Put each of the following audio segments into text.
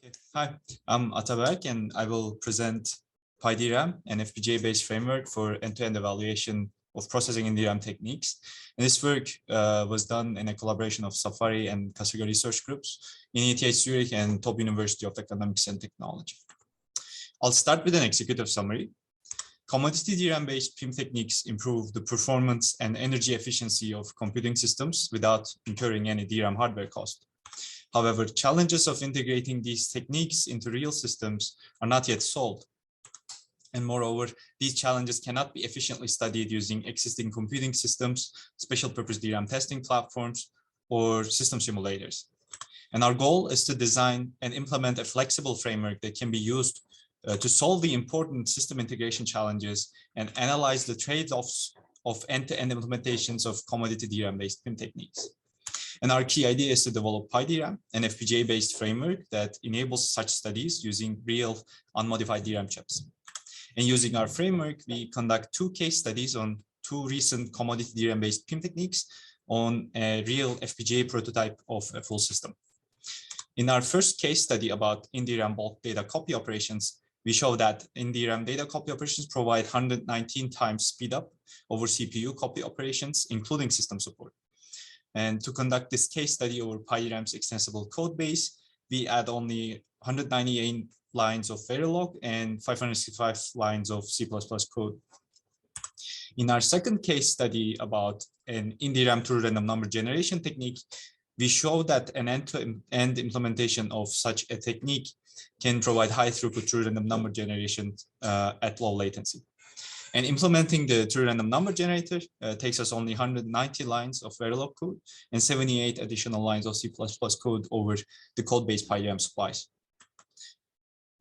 Okay. Hi, I'm Ataberk, and I will present PyDRAM, an FPGA-based framework for end-to-end evaluation of processing-in-DRAM techniques. And this work was done in a collaboration of Safari and Kasuga research groups in ETH Zurich and Top University of Economics and Technology. I'll start with an executive summary. Commodity DRAM-based PIM techniques improve the performance and energy efficiency of computing systems without incurring any DRAM hardware cost. However, challenges of integrating these techniques into real systems are not yet solved. And moreover, these challenges cannot be efficiently studied using existing computing systems, special purpose DRAM testing platforms, or system simulators. And our goal is to design and implement a flexible framework that can be used to solve the important system integration challenges and analyze the trade-offs of end-to-end implementations of commodity DRAM-based PIM techniques. And our key idea is to develop PyDRAM, an FPGA-based framework that enables such studies using real unmodified DRAM chips. And using our framework, we conduct 2 case studies on 2 recent commodity DRAM-based PIM techniques on a real FPGA prototype of a full system. In our first case study about in-DRAM bulk data copy operations, we show that in-DRAM data copy operations provide 119 times speed up over CPU copy operations, including system support. And to conduct this case study over PyDRAM's extensible code base, we add only 198 lines of Verilog and 565 lines of C++ code. In our second case study about an in-DRAM true random number generation technique, we show that an end-to-end implementation of such a technique can provide high throughput true random number generation at low latency. And implementing the true random number generator takes us only 190 lines of Verilog code and 78 additional lines of C++ code over the code-based PyDRAM supplies.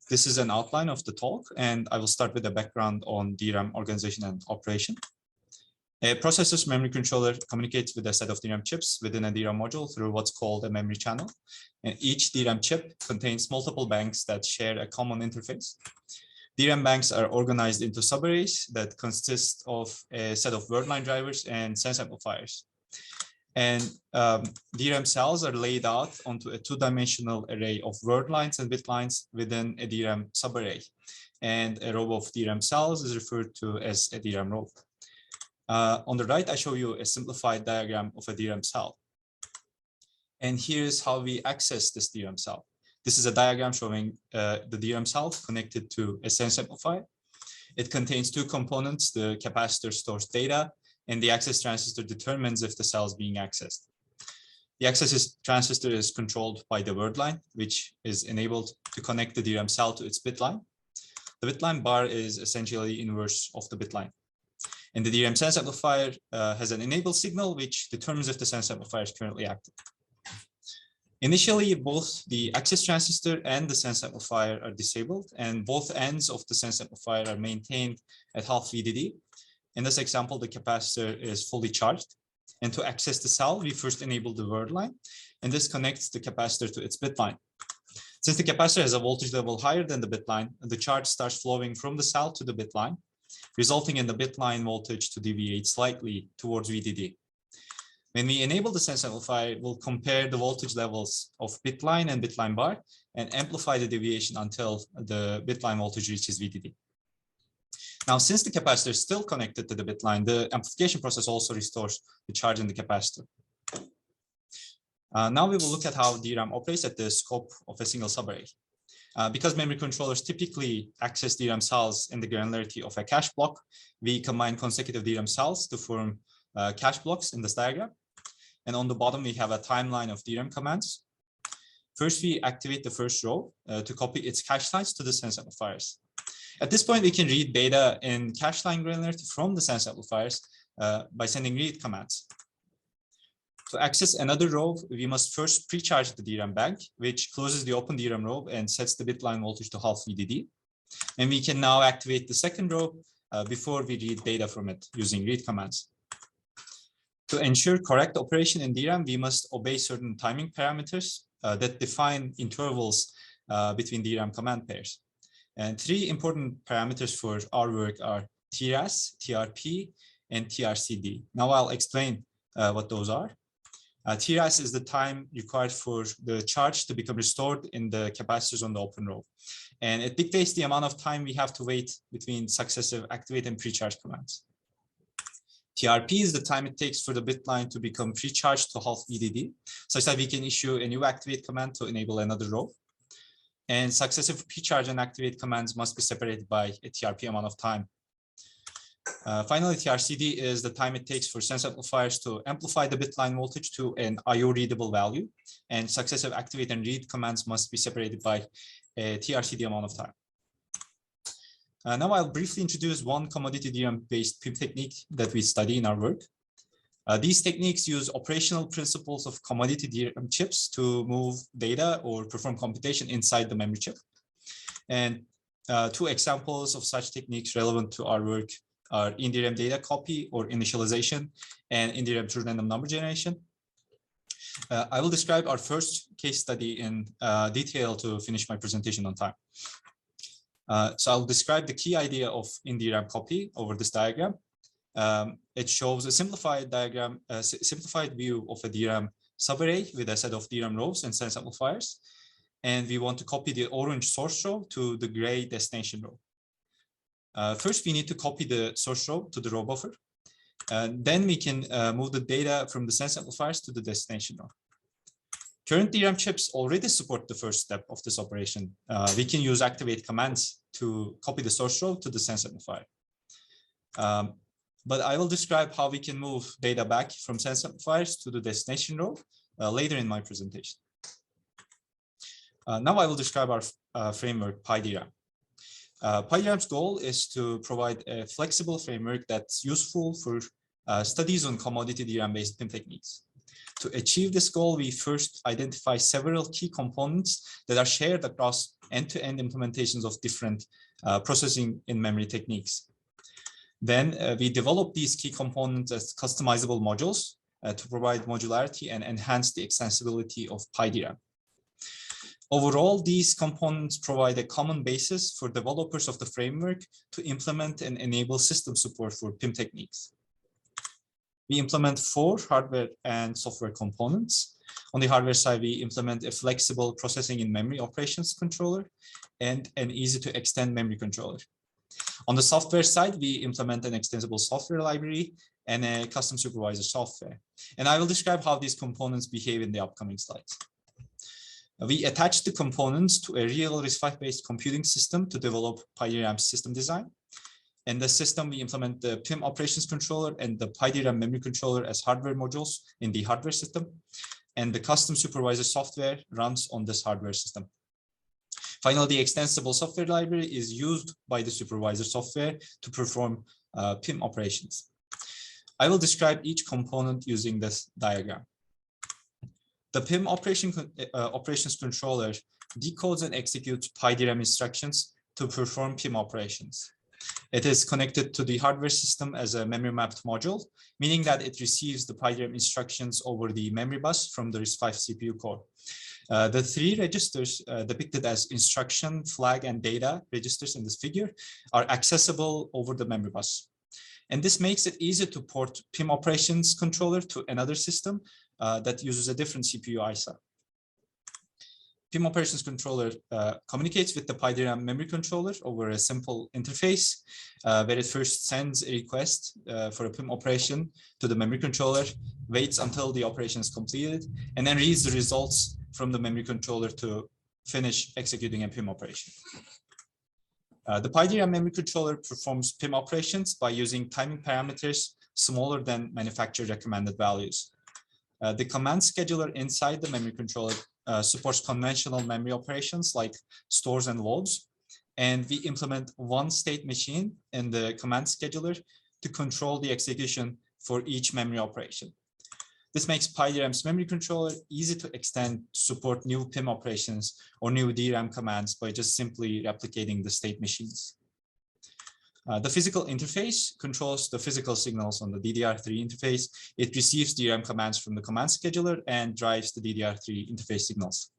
This is an outline of the talk, and I will start with a background on DRAM organization and operation. A processor's memory controller communicates with a set of DRAM chips within a DRAM module through what's called a memory channel. And each DRAM chip contains multiple banks that share a common interface. DRAM banks are organized into subarrays that consist of a set of word line drivers and sense amplifiers. And DRAM cells are laid out onto a 2-dimensional array of word lines and bit lines within a DRAM subarray. And a row of DRAM cells is referred to as a DRAM row. On the right, I show you a simplified diagram of a DRAM cell. And here's how we access this DRAM cell. This is a diagram showing the DRAM cell connected to a sense amplifier. It contains 2 components. The capacitor stores data, and the access transistor determines if the cell is being accessed. The access transistor is controlled by the word line, which is enabled to connect the DRAM cell to its bit line. The bit line bar is essentially inverse of the bit line. And the DRAM sense amplifier has an enable signal, which determines if the sense amplifier is currently active. Initially, both the access transistor and the sense amplifier are disabled, and both ends of the sense amplifier are maintained at half VDD. In this example, the capacitor is fully charged. And to access the cell, we first enable the word line, and this connects the capacitor to its bit line. Since the capacitor has a voltage level higher than the bit line, the charge starts flowing from the cell to the bit line, resulting in the bit line voltage to deviate slightly towards VDD. When we enable the sense amplifier, we'll compare the voltage levels of bit line and bit line bar and amplify the deviation until the bit line voltage reaches VDD. Now, since the capacitor is still connected to the bit line, the amplification process also restores the charge in the capacitor. Now we will look at how DRAM operates at the scope of a single subarray. Because memory controllers typically access DRAM cells in the granularity of a cache block, we combine consecutive DRAM cells to form cache blocks in this diagram. And on the bottom, we have a timeline of DRAM commands. First, we activate the first row to copy its cache lines to the sense amplifiers. At this point, we can read data in cache line granularity from the sense amplifiers by sending read commands. To access another row, we must first pre-charge the DRAM bank, which closes the open DRAM row and sets the bit line voltage to half VDD. And we can now activate the second row before we read data from it using read commands. To ensure correct operation in DRAM, we must obey certain timing parameters that define intervals between DRAM command pairs. And 3 important parameters for our work are TRAS, TRP, and TRCD. Now I'll explain what those are. TRAS is the time required for the charge to become restored in the capacitors on the open row. And it dictates the amount of time we have to wait between successive activate and pre-charge commands. TRP is the time it takes for the bit line to become pre-charged to half VDD, such that we can issue a new activate command to enable another row. And successive pre-charge and activate commands must be separated by a TRP amount of time. Finally, TRCD is the time it takes for sense amplifiers to amplify the bit line voltage to an IO readable value, and successive activate and read commands must be separated by a TRCD amount of time. Now I'll briefly introduce one commodity DRAM-based PIM technique that we study in our work. These techniques use operational principles of commodity DRAM chips to move data or perform computation inside the memory chip. And two examples of such techniques relevant to our work are in-DRAM data copy or initialization and in-DRAM true random number generation. I will describe our first case study in detail to finish my presentation on time. So I'll describe the key idea of in-DRAM copy over this diagram. It shows a simplified diagram, simplified view of a DRAM subarray with a set of DRAM rows and sense amplifiers. And we want to copy the orange source row to the gray destination row. First, we need to copy the source row to the row buffer. Then we can move the data from the sense amplifiers to the destination row. Current DRAM chips already support the first step of this operation. We can use activate commands to copy the source row to the sense amplifier. But I will describe how we can move data back from sense amplifiers to the destination row later in my presentation. Now I will describe our framework, PyDRAM. PyDRAM's goal is to provide a flexible framework that's useful for studies on commodity DRAM-based PIM techniques. To achieve this goal, we first identify several key components that are shared across end-to-end implementations of different processing in memory techniques. Then we develop these key components as customizable modules to provide modularity and enhance the extensibility of PyDRAM. Overall, these components provide a common basis for developers of the framework to implement and enable system support for PIM techniques. We implement 4 hardware and software components. On the hardware side, we implement a flexible processing in memory operations controller and an easy to extend memory controller. On the software side, we implement an extensible software library and a custom supervisor software. And I will describe how these components behave in the upcoming slides. We attach the components to a real RISC-V-based computing system to develop PyDRAM system design. In the system, we implement the PIM operations controller and the PyDRAM memory controller as hardware modules in the hardware system. And the custom supervisor software runs on this hardware system. Finally, the extensible software library is used by the supervisor software to perform PIM operations. I will describe each component using this diagram. The PIM operations controller decodes and executes PyDRAM instructions to perform PIM operations. It is connected to the hardware system as a memory mapped module, meaning that it receives the PyDRAM instructions over the memory bus from the RISC-V CPU core. The 3 registers depicted as instruction, flag, and data registers in this figure are accessible over the memory bus. And this makes it easy to port PIM operations controller to another system that uses a different CPU ISA. PIM operations controller communicates with the PyDRAM memory controller over a simple interface where it first sends a request for a PIM operation to the memory controller, waits until the operation is completed, and then reads the results from the memory controller to finish executing a PIM operation. The PyDRAM memory controller performs PIM operations by using timing parameters smaller than manufacturer recommended values. The command scheduler inside the memory controller supports conventional memory operations like stores and loads, and we implement one state machine in the command scheduler to control the execution for each memory operation. This makes PyDRAM's memory controller easy to extend to support new PIM operations or new DRAM commands by just simply replicating the state machines. The physical interface controls the physical signals on the DDR3 interface. It receives DRAM commands from the command scheduler and drives the DDR3 interface signals.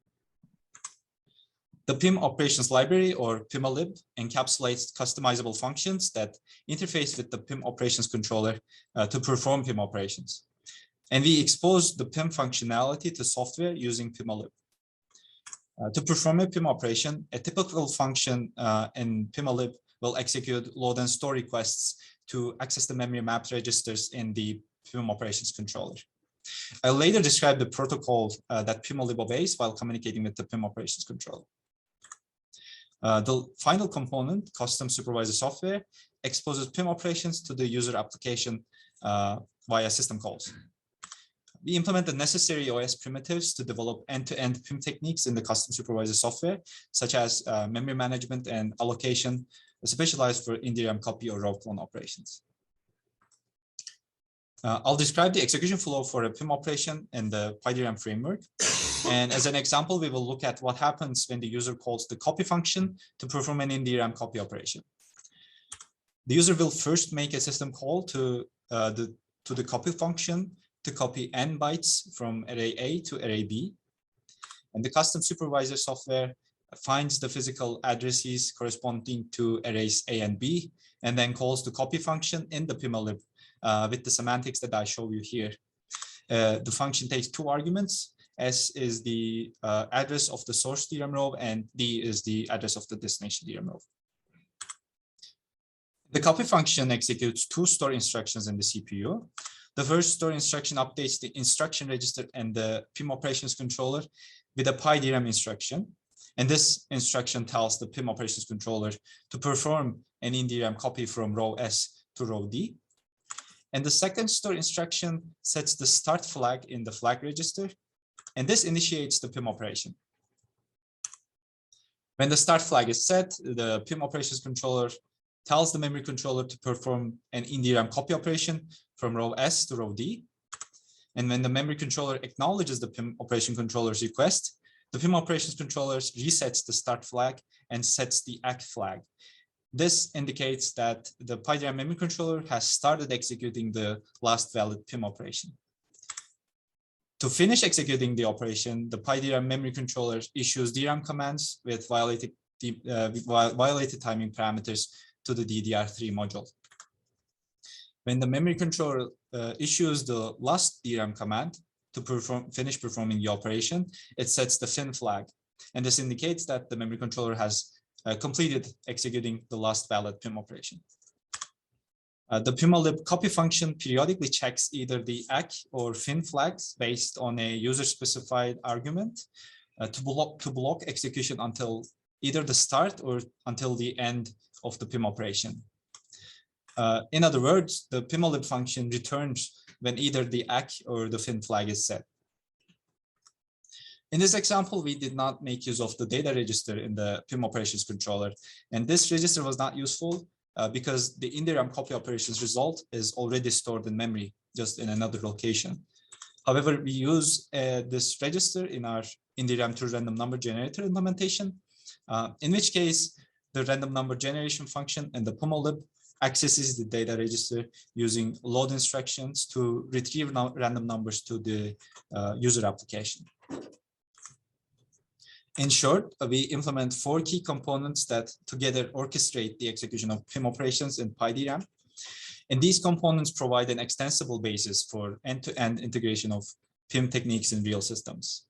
The PIM operations library, or PIMalib, encapsulates customizable functions that interface with the PIM operations controller to perform PIM operations. And we expose the PIM functionality to software using PIMolib. To perform a PIM operation, a typical function in PIMolib will execute load and store requests to access the memory mapped registers in the PIM operations controller. I'll later describe the protocol that PIMolib obeys while communicating with the PIM operations controller. The final component, custom supervisor software, exposes PIM operations to the user application via system calls. We implement the necessary OS primitives to develop end-to-end PIM techniques in the custom supervisor software, such as memory management and allocation, specialized for in-DRAM copy or row clone operations. I'll describe the execution flow for a PIM operation in the PyDRAM framework. And as an example, we will look at what happens when the user calls the copy function to perform an in-DRAM copy operation. The user will first make a system call to the copy function to copy n bytes from array A to array B. And the custom supervisor software finds the physical addresses corresponding to arrays A and B, and then calls the copy function in the PIMolib with the semantics that I show you here. The function takes two arguments. S is the address of the source DRAM row, and D is the address of the destination DRAM row. The copy function executes two store instructions in the CPU. The first store instruction updates the instruction register and the PIM operations controller with a PyDRAM instruction. And this instruction tells the PIM operations controller to perform an in-DRAM copy from row S to row D. And the second store instruction sets the start flag in the flag register, and this initiates the PIM operation. When the start flag is set, the PIM operations controller tells the memory controller to perform an in-DRAM copy operation from row S to row D. And when the memory controller acknowledges the PIM operation controller's request, the PIM operations controller resets the start flag and sets the ACK flag. This indicates that the PyDRAM memory controller has started executing the last valid PIM operation. To finish executing the operation, the PyDRAM memory controller issues DRAM commands with violated timing parameters to the DDR3 module. When the memory controller issues the last DRAM command to finish performing the operation, it sets the fin flag. And this indicates that the memory controller has completed executing the last valid PIM operation. The PIMolib copy function periodically checks either the ACK or fin flags based on a user-specified argument to block execution until either the start or until the end of the PIM operation. In other words, the PIMolib function returns when either the ACK or the fin flag is set. In this example, we did not make use of the data register in the PIM operations controller, and this register was not useful because the in-DRAM copy operations result is already stored in memory, just in another location. However, we use this register in our in-DRAM to random number generator implementation, in which case the random number generation function in the PIMolib accesses the data register using load instructions to retrieve random numbers to the user application. In short, we implement 4 key components that together orchestrate the execution of PIM operations in PyDRAM. And these components provide an extensible basis for end-to-end integration of PIM techniques in real systems.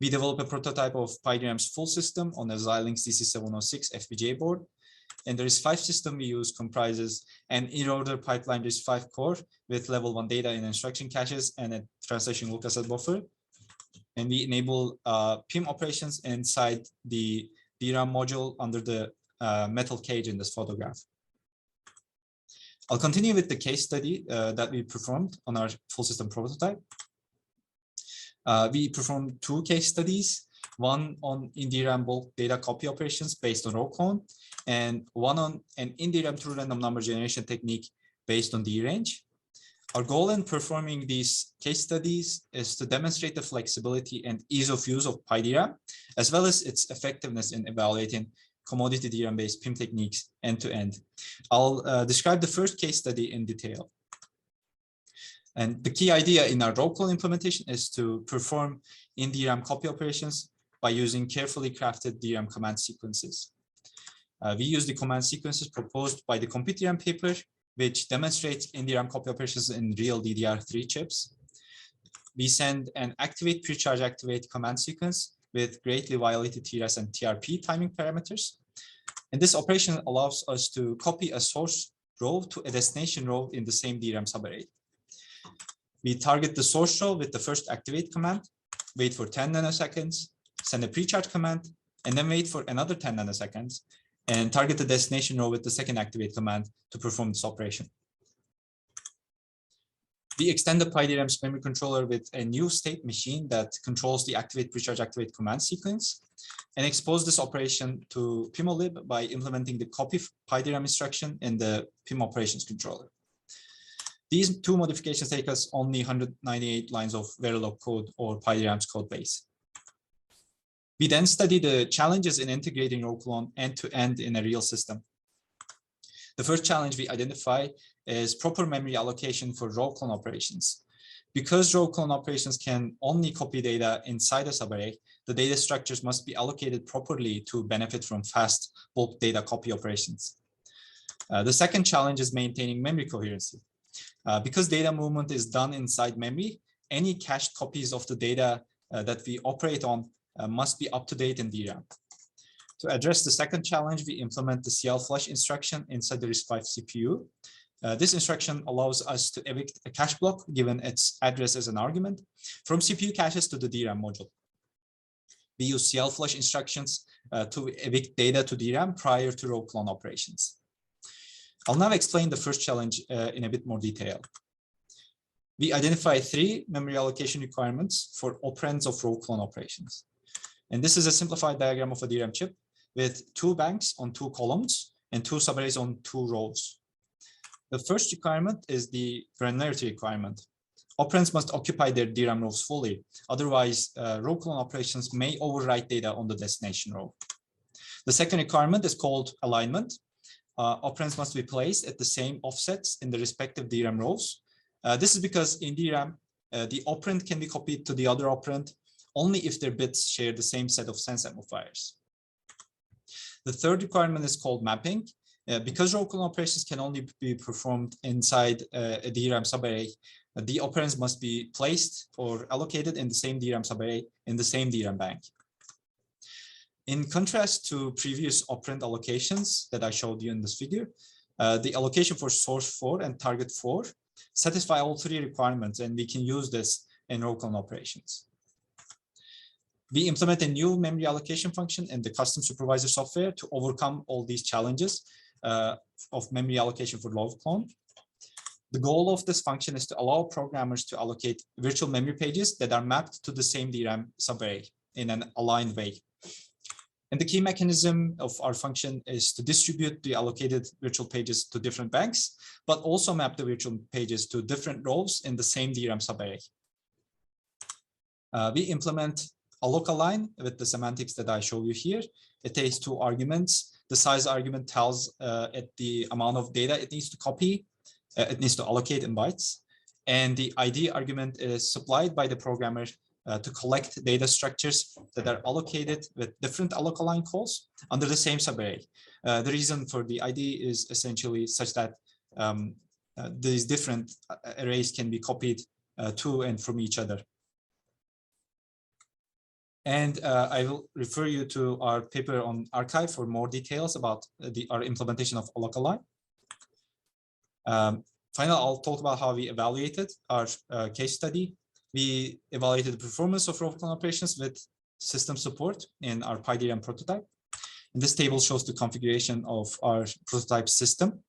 We develop a prototype of PyDRAM's full system on a Xilinx DC706 FPGA board. And the RISC-V system we use comprises an in-order pipeline RISC-V core with level 1 data in instruction caches and a translation look-asset buffer. And we enable PIM operations inside the DRAM module under the metal cage in this photograph. I'll continue with the case study that we performed on our full system prototype. We performed 2 case studies, one on in-DRAM bulk data copy operations based on row clone, and one on an in-DRAM true random number generation technique based on DRange. Our goal in performing these case studies is to demonstrate the flexibility and ease of use of PyDRAM, as well as its effectiveness in evaluating commodity DRAM-based PIM techniques end-to-end. I'll describe the first case study in detail. And the key idea in our row clone implementation is to perform in-DRAM copy operations by using carefully crafted DRAM command sequences. We use the command sequences proposed by the Computation paper which demonstrates in-DRAM copy operations in real DDR3 chips. We send an activate precharge activate command sequence with greatly violated TRS and TRP timing parameters. And this operation allows us to copy a source row to a destination row in the same DRAM subarray. We target the source row with the first activate command, wait for 10 nanoseconds, send a precharge command, and then wait for another 10 nanoseconds, and target the destination row with the second activate command to perform this operation. We extend the PyDRAM's memory controller with a new state machine that controls the activate precharge activate command sequence, and expose this operation to PIMOLib by implementing the copy PyDRAM instruction in the PIM operations controller. These two modifications take us only 198 lines of Verilog code or PyDRAM's code base. We then study the challenges in integrating row clone end-to-end in a real system. The first challenge we identify is proper memory allocation for row clone operations. Because row clone operations can only copy data inside a subarray, the data structures must be allocated properly to benefit from fast bulk data copy operations. The second challenge is maintaining memory coherency. Because data movement is done inside memory, any cached copies of the data that we operate on must be up to date in DRAM. To address the second challenge, we implement the CL flush instruction inside the RISC-V CPU. This instruction allows us to evict a cache block given its address as an argument from CPU caches to the DRAM module. We use CL flush instructions to evict data to DRAM prior to row clone operations. I'll now explain the first challenge in a bit more detail. We identify three memory allocation requirements for operands of row clone operations. And this is a simplified diagram of a DRAM chip with two banks on two columns and two subarrays on two rows. The first requirement is the granularity requirement. Operands must occupy their DRAM rows fully. Otherwise, row clone operations may overwrite data on the destination row. The second requirement is called alignment. Operands must be placed at the same offsets in the respective DRAM rows. This is because in DRAM, the operand can be copied to the other operand only if their bits share the same set of sense amplifiers. The third requirement is called mapping. Because row clone operations can only be performed inside a DRAM subarray, the operands must be placed or allocated in the same DRAM subarray in the same DRAM bank. In contrast to previous operand allocations that I showed you in this figure, the allocation for source 4 and target 4 satisfy all three requirements, and we can use this in row clone operations. We implement a new memory allocation function in the custom supervisor software to overcome all these challenges of memory allocation for row clone. The goal of this function is to allow programmers to allocate virtual memory pages that are mapped to the same DRAM subarray in an aligned way. And the key mechanism of our function is to distribute the allocated virtual pages to different banks, but also map the virtual pages to different rows in the same DRAM subarray. We implement alloc-align with the semantics that I show you here. It takes two arguments. The size argument tells it the amount of data it needs to copy, it needs to allocate in bytes. And the ID argument is supplied by the programmer to collect data structures that are allocated with different alloc-align calls under the same subarray. The reason for the ID is essentially such that these different arrays can be copied to and from each other. And I will refer you to our paper on arXiv for more details about our implementation of alloc-align. Finally, I'll talk about how we evaluated our case study. We evaluated the performance of row clone operations with system support in our PyDRAM prototype. And this table shows the configuration of our prototype system.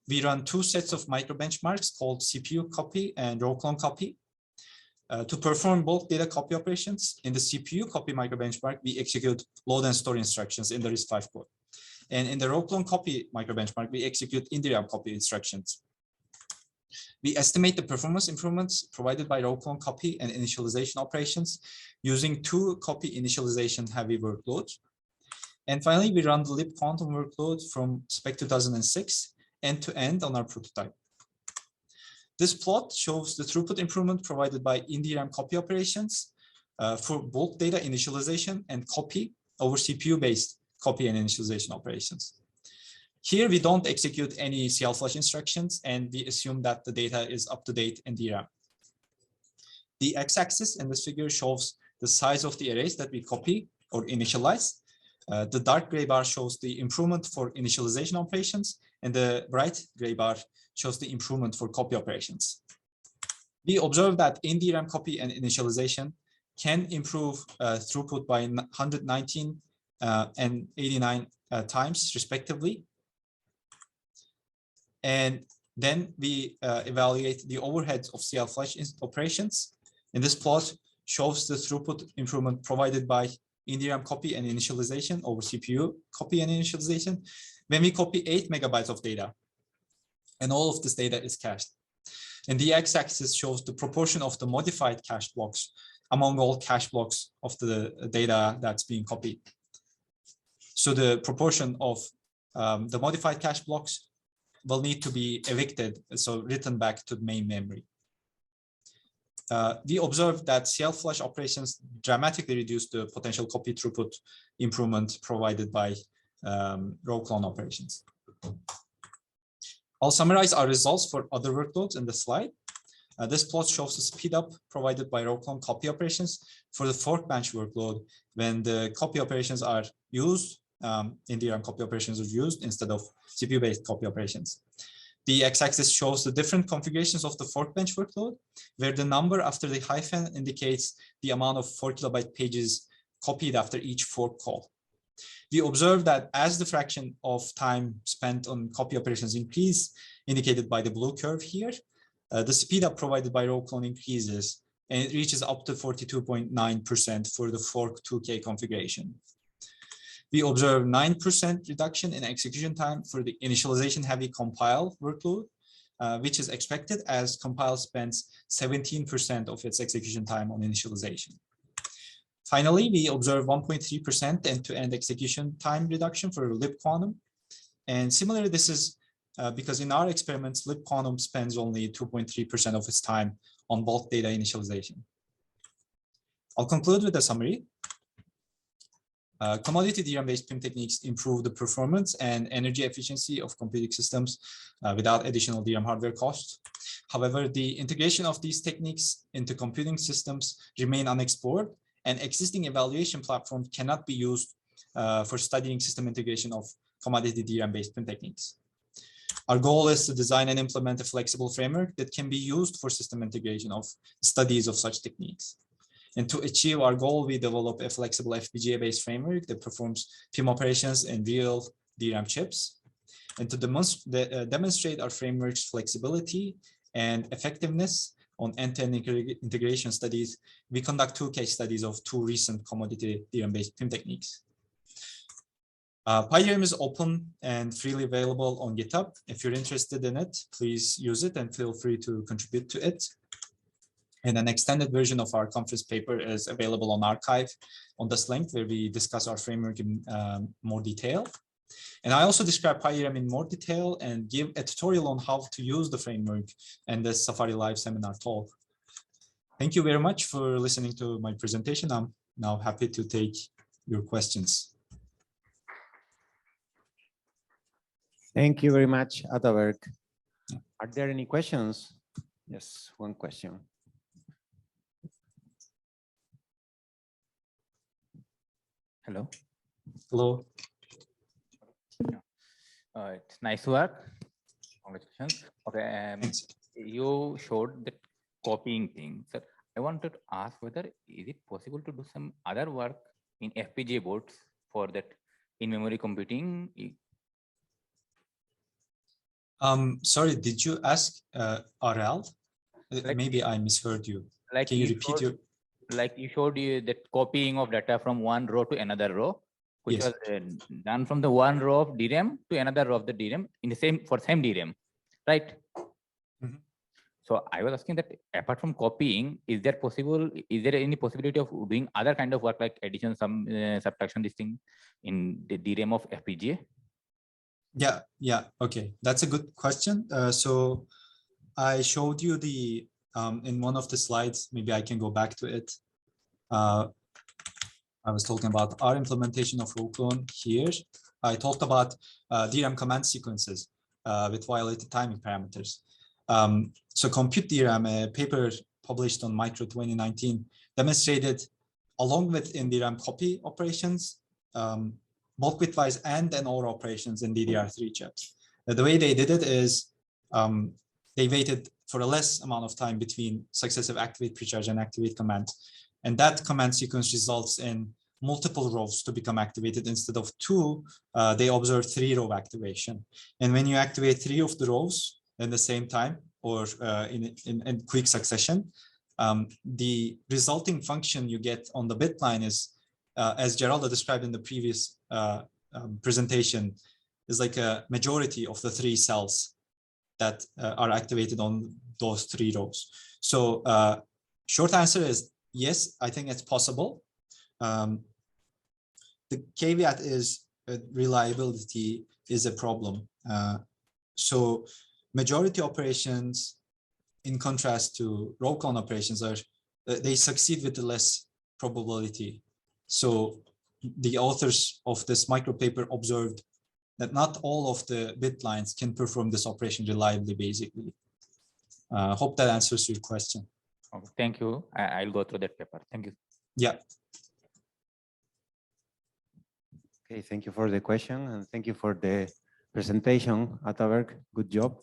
We run two sets of micro benchmarks called CPU copy and row clone copy. To perform bulk data copy operations in the CPU copy micro benchmark, we execute load and store instructions in the RISC-V code. And in the row clone copy micro benchmark, we execute in-DRAM copy instructions. We estimate the performance improvements provided by row clone copy and initialization operations using two copy initialization heavy workloads. And finally, we run the libquantum workload from spec 2006 end-to-end on our prototype. This plot shows the throughput improvement provided by in-DRAM copy operations for bulk data initialization and copy over CPU-based copy and initialization operations. Here, we don't execute any CL-flush instructions, and we assume that the data is up to date in DRAM. The x-axis in this figure shows the size of the arrays that we copy or initialize. The dark gray bar shows the improvement for initialization operations, and the bright gray bar shows the improvement for copy operations. We observe that in DRAM copy and initialization can improve throughput by 119 and 89 times respectively. And then we evaluate the overheads of CL-flush operations. And this plot shows the throughput improvement provided by in-DRAM copy and initialization over CPU copy and initialization when we copy 8 megabytes of data. And all of this data is cached. And the x-axis shows the proportion of the modified cache blocks among all cache blocks of the data that's being copied. So the proportion of the modified cache blocks will need to be evicted, so written back to the main memory. We observed that CL-flush operations dramatically reduce the potential copy throughput improvement provided by row clone operations. I'll summarize our results for other workloads in the slide. This plot shows the speed up provided by row clone copy operations for the fork bench workload when the copy operations are used, in DRAM copy operations are used instead of CPU-based copy operations. The x-axis shows the different configurations of the fork bench workload, where the number after the hyphen indicates the amount of 4 kilobyte pages copied after each fork call. We observe that as the fraction of time spent on copy operations increase, indicated by the blue curve here, the speed up provided by row clone increases, and it reaches up to 42.9% for the fork 2K configuration. We observe 9% reduction in execution time for the initialization heavy compile workload, which is expected as compile spends 17% of its execution time on initialization. Finally, we observe 1.3% end-to-end execution time reduction for libquantum. And similarly, this is because in our experiments, libquantum spends only 2.3% of its time on bulk data initialization. I'll conclude with a summary. Commodity DRAM-based PIM techniques improve the performance and energy efficiency of computing systems without additional DRAM hardware costs. However, the integration of these techniques into computing systems remain unexplored, and existing evaluation platforms cannot be used for studying system integration of commodity DRAM-based PIM techniques. Our goal is to design and implement a flexible framework that can be used for system integration of studies of such techniques. And to achieve our goal, we develop a flexible FPGA-based framework that performs PIM operations in real DRAM chips. And to demonstrate our framework's flexibility and effectiveness on end-to-end integration studies, we conduct 2 case studies of 2 recent commodity DRAM-based PIM techniques. PyDRAM is open and freely available on GitHub. If you're interested in it, please use it and feel free to contribute to it. And an extended version of our conference paper is available on archive on this link, where we discuss our framework in more detail. And I also describe PyDRAM in more detail and give a tutorial on how to use the framework in the Safari Live seminar talk. Thank you very much for listening to my presentation. I'm now happy to take your questions. Thank you very much, Ataberk. Are there any questions? Yes, one question. Hello. Hello. It's nice work. Congratulations. Okay, you showed the copying thing. So I wanted to ask whether is it possible to do some other work in FPGA boards for that in-memory computing? Sorry, did you ask RL? Like, maybe I misheard you. Like Can you repeat your? Like you showed you that copying of data from one row to another row, which Yes. was done from the one row of DRAM to another row of the DRAM in the same DRAM, right? Mm-hmm. So I was asking that apart from copying, is there any possibility of doing other kind of work like addition, subtraction, this thing in the DRAM of FPGA? Yeah, okay, that's a good question. So I showed you the in one of the slides. Maybe I can go back to it. I was talking about our implementation of row clone here. I talked about DRAM command sequences with violated timing parameters. So Compute DRAM, a paper published on Micro 2019, demonstrated, along with in DRAM copy operations, bulk bitwise and OR operations in DDR3 chips. The way they did it is they waited for a less amount of time between successive activate, precharge, and activate commands. And that command sequence results in multiple rows to become activated. Instead of 2, they observe 3-row activation. And when you activate 3 of the rows at the same time or in quick succession, the resulting function you get on the bit line is, as Geraldo described in the previous presentation, is like a majority of the 3 cells that are activated on those 3 rows. So short answer is yes, I think it's possible. The caveat is reliability is a problem. So majority operations, in contrast to row clone operations, they succeed with the less probability. So the authors of this micro paper observed that not all of the bit lines can perform this operation reliably, basically. Hope that answers your question. Okay, thank you. I'll go through that paper. Thank you. Yeah. Okay, thank you for the question and thank you for the presentation, Ataberk. Good job.